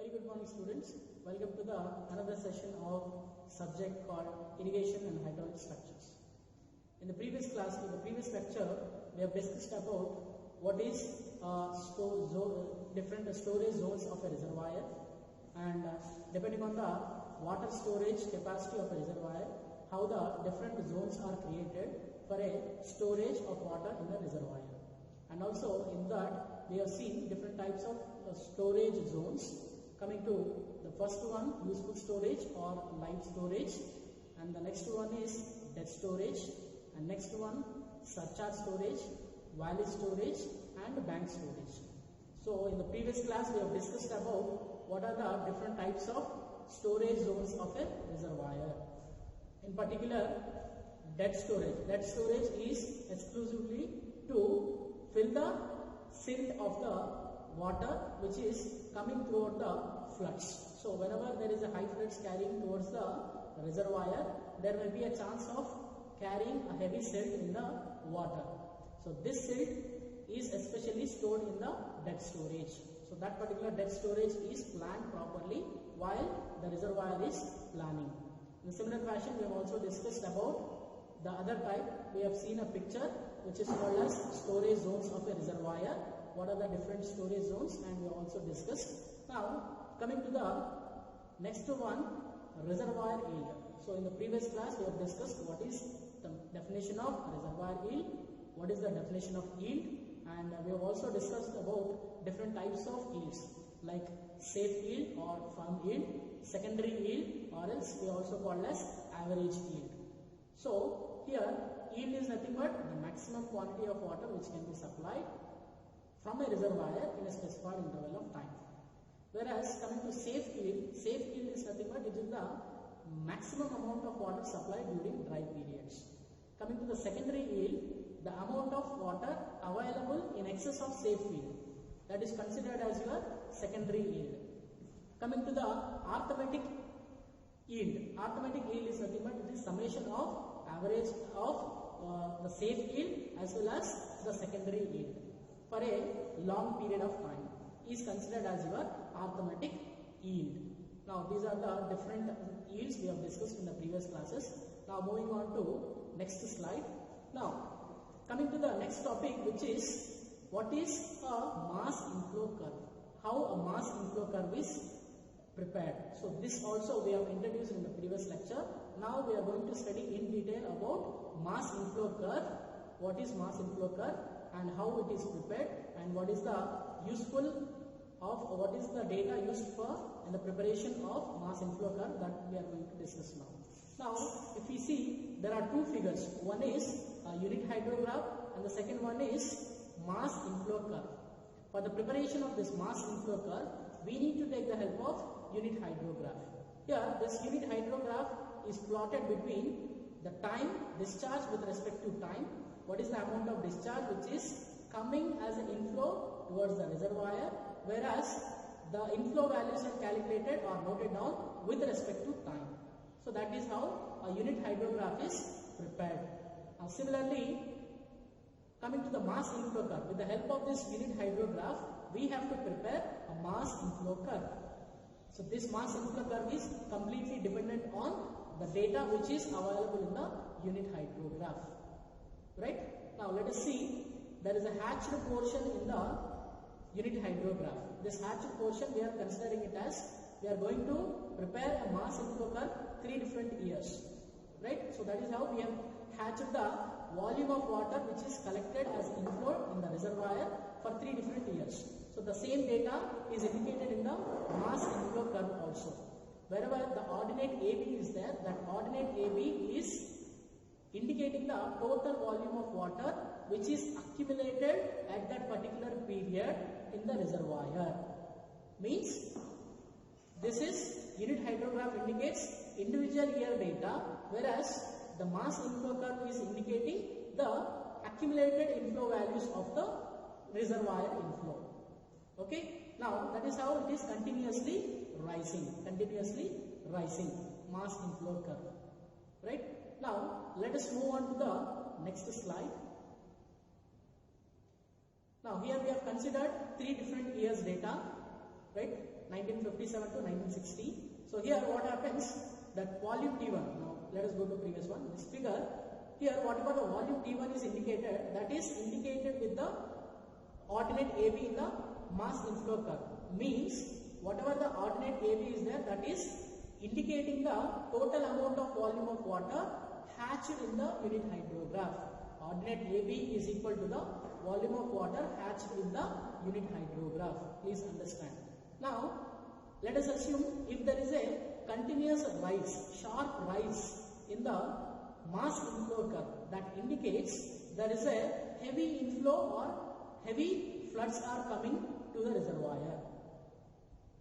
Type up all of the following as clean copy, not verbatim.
Very good morning, students. Welcome to the another session of subject called irrigation and hydraulic structures. In the previous class, in the previous lecture, we have discussed about what is different storage zones of a reservoir, and depending on the water storage capacity of a reservoir, how the different zones are created for a storage of water in the reservoir. And also in that we have seen different types of storage zones. Coming to the first one, useful storage or live storage, and the next one is dead storage, and next one surcharge storage, valley storage and bank storage. So in the previous class we have discussed about what are the different types of storage zones of a reservoir. In particular, dead storage. Dead storage is exclusively to fill the silt of the water which is coming throughout the floods. So whenever there is a high floods carrying towards the reservoir, there may be a chance of carrying a heavy silt in the water. So this silt is especially stored in the dead storage. So that particular dead storage is planned properly while the reservoir is planning. In a similar fashion, we have also discussed about the other type. We have seen a picture which is called as storage zones of a reservoir. What are the different storage zones, and we also discussed. Now coming to the next one, reservoir yield. So in the previous class we have discussed what is the definition of reservoir yield, what is the definition of yield, and we have also discussed about different types of yields like safe yield or firm yield, secondary yield, or else we also call as average yield. So here yield is nothing but the maximum quantity of water which can be supplied from a reservoir in a specified interval of time. Whereas coming to safe yield is nothing but it is the maximum amount of water supplied during dry periods. Coming to the secondary yield, the amount of water available in excess of safe yield, that is considered as your secondary yield. Coming to the arithmetic yield. Arithmetic yield is nothing but it is summation of average of the safe yield as well as the secondary yield for a long period of time is considered as your arithmetic yield. Now these are the different yields we have discussed in the previous classes. Now moving on to next slide. Now coming to the next topic, which is what is a mass inflow curve, how a mass inflow curve is prepared. So this also we have introduced in the previous lecture. Now we are going to study in detail about mass inflow curve, what is mass inflow curve and how it is prepared, and what is the what is the data used for in the preparation of mass inflow curve, that we are going to discuss now. Now if we see, there are two figures, one is a unit hydrograph and the second one is mass inflow curve. For the preparation of this mass inflow curve, we need to take the help of unit hydrograph. Here this unit hydrograph is plotted between the time discharge with respect to time, what is the amount of discharge which is coming as an inflow towards the reservoir, whereas the inflow values are calculated or noted down with respect to time. So that is how a unit hydrograph is prepared. Now similarly, coming to the mass inflow curve, with the help of this unit hydrograph, we have to prepare a mass inflow curve. So this mass inflow curve is completely dependent on the data which is available in the unit hydrograph. Right? Now let us see, there is a hatched portion in the unit hydrograph. This hatched portion we are considering it as, we are going to prepare a mass inflow curve 3 different years. Right? So that is how we have hatched the volume of water which is collected as inflow in the reservoir for 3 different years. So the same data is indicated in the mass inflow curve also. Wherever the ordinate AB is there, that ordinate AB is indicating the total volume of water which is accumulated at that particular period in the reservoir. Means this is unit hydrograph indicates individual year data, whereas the mass inflow curve is indicating the accumulated inflow values of the reservoir inflow. Okay, now that is how it is continuously rising mass inflow curve. Right? Now let us move on to the next slide. Now here we have considered 3 different years data. right? 1957 to 1960. So here what happens, that volume T1, now let us go to previous one, this figure, here whatever the volume T1 is indicated, that is indicated with the ordinate AB in the mass inflow curve. Means whatever the ordinate AB is there, that is indicating the total amount of volume of water hatched in the unit hydrograph. Ordinate AB is equal to the volume of water hatched in the unit hydrograph. Please understand. Now, let us assume if there is a continuous rise, sharp rise in the mass inflow curve, that indicates there is a heavy inflow or heavy floods are coming to the reservoir.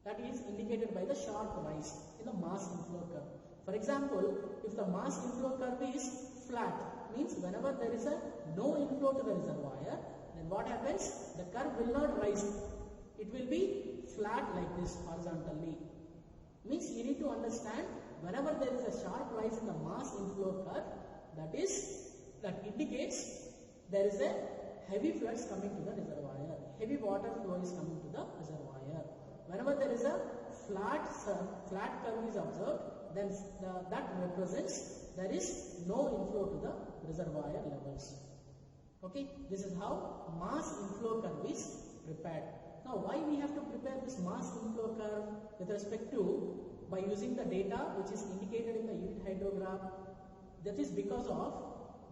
That is indicated by the sharp rise in the mass inflow curve. For example, if the mass inflow curve is flat, means whenever there is a no inflow to the reservoir, then what happens? The curve will not rise. It will be flat like this horizontally. Means you need to understand, whenever there is a sharp rise in the mass inflow curve, that indicates there is a heavy floods coming to the reservoir. Heavy water flow is coming to the reservoir. Whenever there is a flat curve is observed, then that represents there is no inflow to the reservoir levels. Okay, this is how mass inflow curve is prepared. Now, why we have to prepare this mass inflow curve with respect to, by using the data which is indicated in the unit hydrograph? That is because of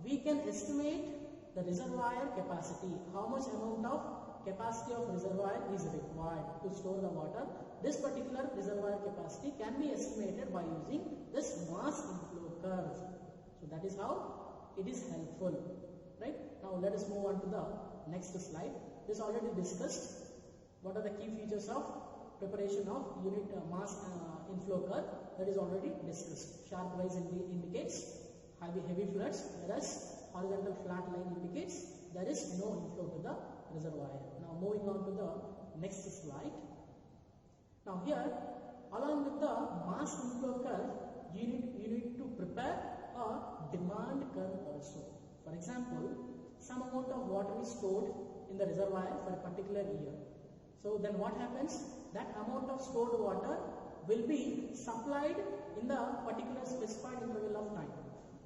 we can estimate the reservoir capacity, how much amount of capacity of reservoir is required to store the water. This particular reservoir capacity can be estimated by using this mass inflow curve. So that is how it is helpful, right? Now let us move on to the next slide. This already discussed. What are the key features of preparation of unit mass inflow curve? That is already discussed. Sharp rise indicates heavy floods, whereas horizontal flat line indicates there is no inflow to the reservoir. Now moving on to the next slide. Now here, along with the mass inflow curve, you need to prepare a demand curve also. For example, some amount of water is stored in the reservoir for a particular year. So then what happens? That amount of stored water will be supplied in the particular specified interval of time.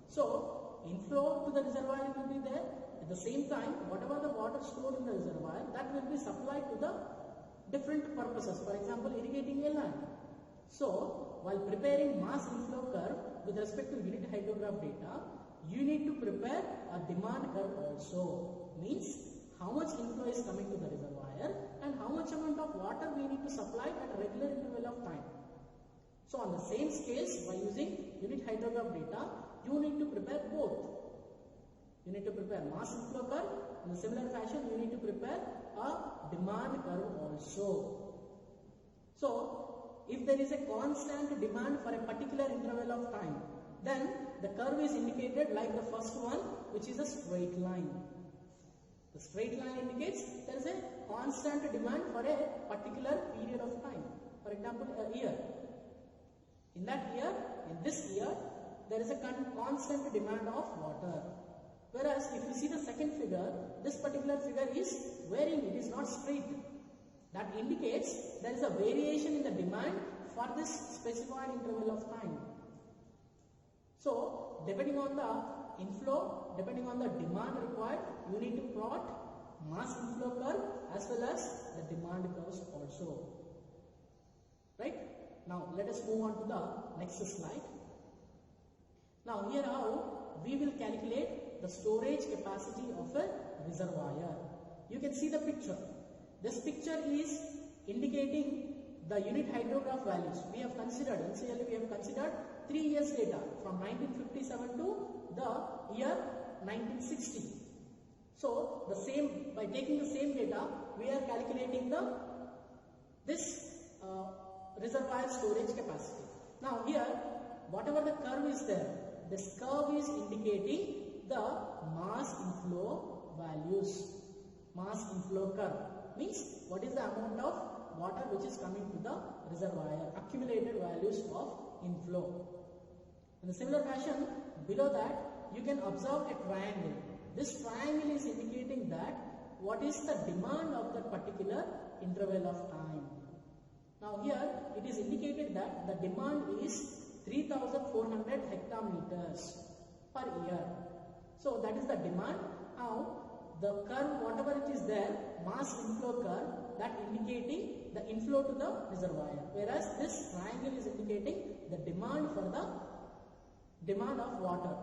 So inflow to the reservoir will be there. At the same time, whatever the water stored in the reservoir, that will be supplied to the different purposes. For example, irrigating a land. So, while preparing mass inflow curve with respect to unit hydrograph data, you need to prepare a demand curve also. Means how much inflow is coming to the reservoir and how much amount of water we need to supply at a regular interval of time. So, on the same scales, by using unit hydrograph data, you need to prepare both. You need to prepare mass inflow curve. In a similar fashion, you need to prepare a demand curve also. So, if there is a constant demand for a particular interval of time, then the curve is indicated like the first one, which is a straight line. The straight line indicates there is a constant demand for a particular period of time. For example, a year. In that year, in this year, there is a constant demand of water. Whereas if you see the second figure, this particular figure is varying, it is not straight. That indicates there is a variation in the demand for this specified interval of time. So, depending on the inflow, depending on the demand required, you need to plot mass inflow curve as well as the demand curves also. Right? Now, let us move on to the next slide. Now, here how we will calculate the storage capacity of a reservoir. You can see the picture. This picture is indicating the unit hydrograph values. We have considered, initially we have considered 3 years data from 1957 to the year 1960. So, the same, by taking the same data, we are calculating this reservoir storage capacity. Now here, whatever the curve is there, this curve is indicating the mass inflow values. Mass inflow curve means what is the amount of water which is coming to the reservoir, accumulated values of inflow. In a similar fashion, below that you can observe a triangle. This triangle is indicating that what is the demand of that particular interval of time. Now here it is indicated that the demand is 3,400 hectometers per year. So that is the demand. Now the curve, whatever it is there, mass inflow curve, that indicating the inflow to the reservoir, whereas this triangle is indicating the demand for the demand of water.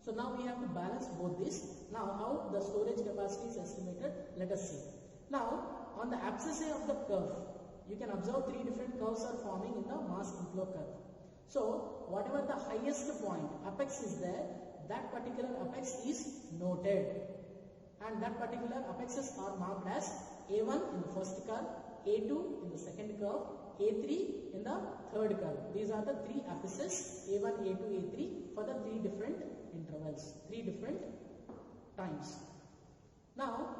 So now we have to balance both this. Now how the storage capacity is estimated, let us see. Now on the abscissa of the curve, you can observe three different curves are forming in the mass inflow curve. So whatever the highest point, apex is there, that particular apex is noted. And that particular apexes are marked as A1 in the first curve, A2 in the second curve, A3 in the third curve. These are the three apexes, A1, A2, A3 for the three different intervals, three different times. Now,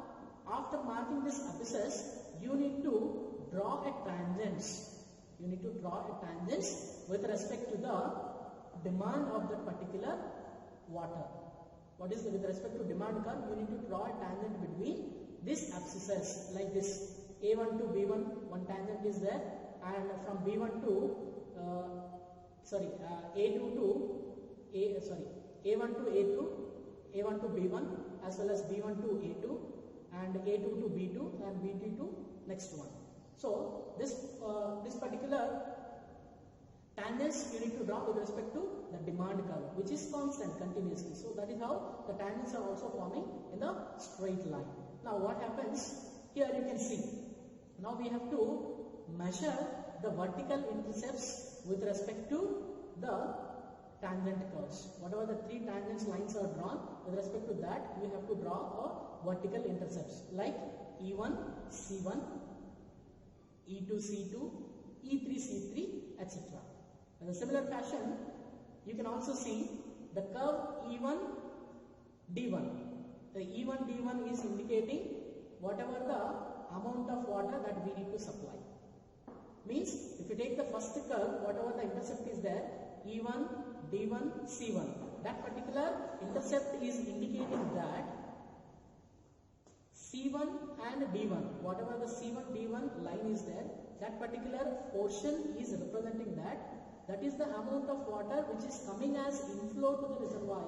after marking this apexes, you need to draw a tangent. You need to draw a tangent with respect to the demand of that particular water. What is with respect to demand curve? You need to draw a tangent between these abscesses like this. A1 to B1, one tangent is there, and from B1 to A2 to A1 to A2, A1 to B1, as well as B1 to A2, and A2 to B2, and B2 to next one. So this particular tangents you need to draw with respect to the demand curve, which is constant continuously. So that is how the tangents are also forming in the straight line. Now what happens here, you can see. Now we have to measure the vertical intercepts with respect to the tangent curves. Whatever the three tangents lines are drawn, with respect to that we have to draw a vertical intercepts like E1, C1, E2, C2, E3, C3, etc. In a similar fashion, you can also see the curve E1, D1. The E1, D1 is indicating whatever the amount of water that we need to supply. Means, if you take the first curve, whatever the intercept is there, E1, D1, C1, that particular intercept is indicating that C1 and D1, whatever the C1, D1 line is there, that particular portion is representing that is the amount of water which is coming as inflow to the reservoir.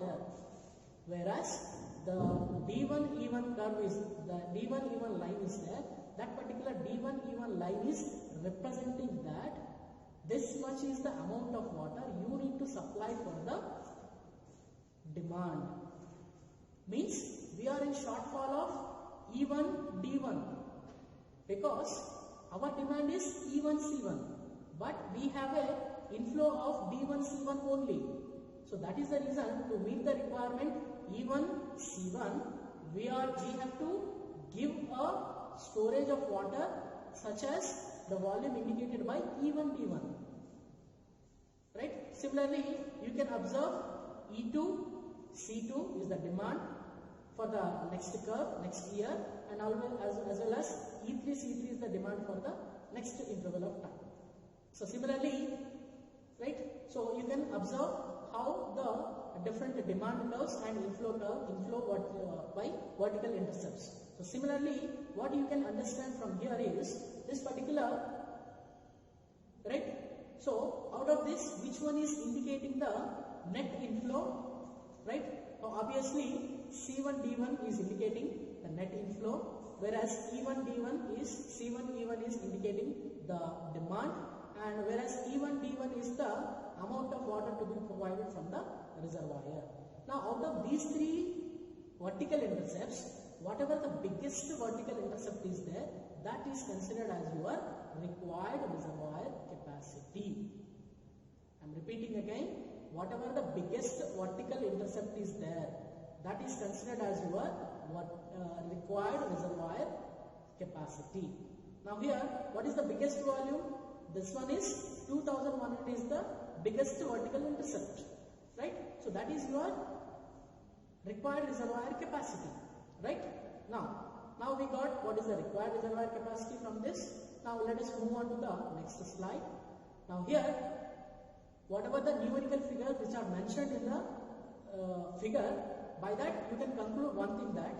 Whereas the D1, E1 curve is, the D1, E1 line is there, that particular D1, E1 line is representing that this much is the amount of water you need to supply for the demand. Means we are in shortfall of E1, D1 because our demand is E1, C1, but we have a inflow of D1, C1 only. So that is the reason, to meet the requirement E1, C1, we have to give a storage of water such as the volume indicated by E1, D1. Right? Similarly, you can observe E2, C2 is the demand for the next curve, next year, and as well as E3, C3 is the demand for the next interval of time. So similarly, right? So you can observe how the different demand curves and inflow by vertical intercepts. So similarly, what you can understand from here is this particular, right? So out of this, which one is indicating the net inflow, right? Now obviously C1, D1 is indicating the net inflow, whereas E1, D1 is, C1, E1 is indicating the demand, and whereas E1, D1 is the amount of water to be provided from the reservoir. Now out of these three vertical intercepts, whatever the biggest vertical intercept is there, that is considered as your required reservoir capacity. I am repeating again, whatever the biggest vertical intercept is there, that is considered as your required reservoir capacity. Now here, what is the biggest volume? This one is 2100 is the biggest vertical intercept, right? So that is your required reservoir capacity, right? Now we got what is the required reservoir capacity from this. Now let us move on to the next slide. Now here, whatever the numerical figures which are mentioned in the figure, by that you can conclude one thing that,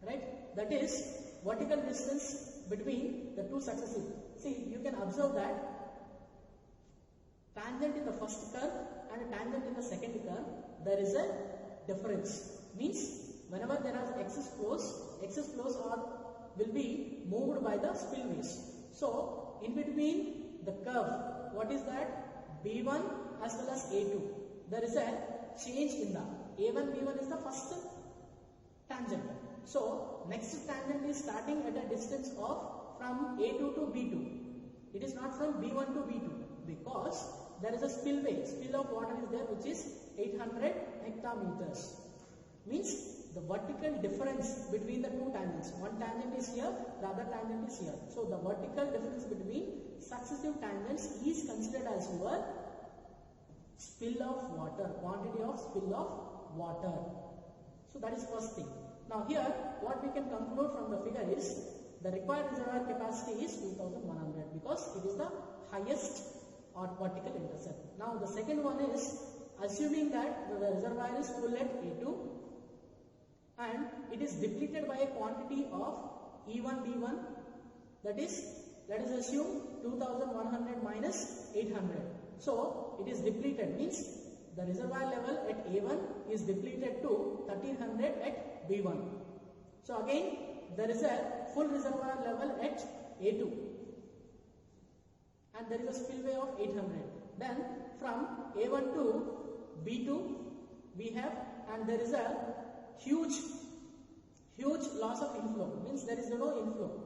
right, that is vertical distance between the two successive. See, you can observe that tangent in the first curve and tangent in the second curve, there is a difference. Means whenever there are excess flows will be moved by the spillways. So in between the curve, what is that? B1 as well as A2. There is a change in the A1, B1 is the first tangent. So next tangent is starting at a distance of from A2 to B2. It is not from B1 to B2 because there is a spillway. Spill of water is there, which is 800 hectometers. Means the vertical difference between the two tangents. One tangent is here, the other tangent is here. So the vertical difference between successive tangents is considered as your spill of water, quantity of spill of water. So that is first thing. Now here, what we can conclude from the figure is the required reservoir capacity is 2100 because it is the highest or vertical intercept. Now the second one is assuming that the reservoir is full at A2 and it is depleted by a quantity of E1 B1, that is, let us assume 2100 minus 800. So it is depleted, means the reservoir level at A1 is depleted to 1300 at B1. So again there is a full reservoir level at A2 and there is a spillway of 800. Then from A1 to B2 we have, and there is a huge loss of inflow, means there is no inflow,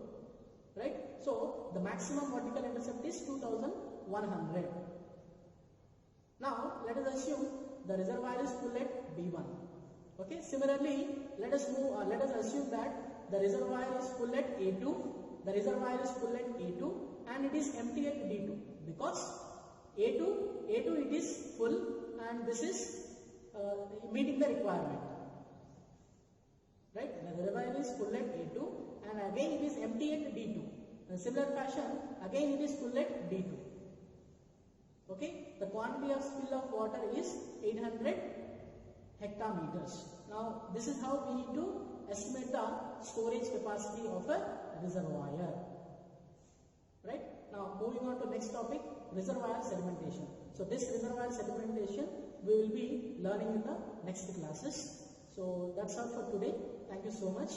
right? So the maximum vertical intercept is 2100. Now let us assume the reservoir is full at B1. Okay, similarly let us assume that the reservoir is full at A2, the reservoir is full at A2 and it is empty at B2 because A2 it is full and this is meeting the requirement, right? The reservoir is full at A2 and again it is empty at B2. In similar fashion, again it is full at B2. Okay, the quantity of spill of water is 800 hectometers. Now this is how we need to estimate the storage capacity of a reservoir. Right? Now moving on to next topic, reservoir sedimentation. So this reservoir sedimentation we will be learning in the next classes. So that's all for today. Thank you so much.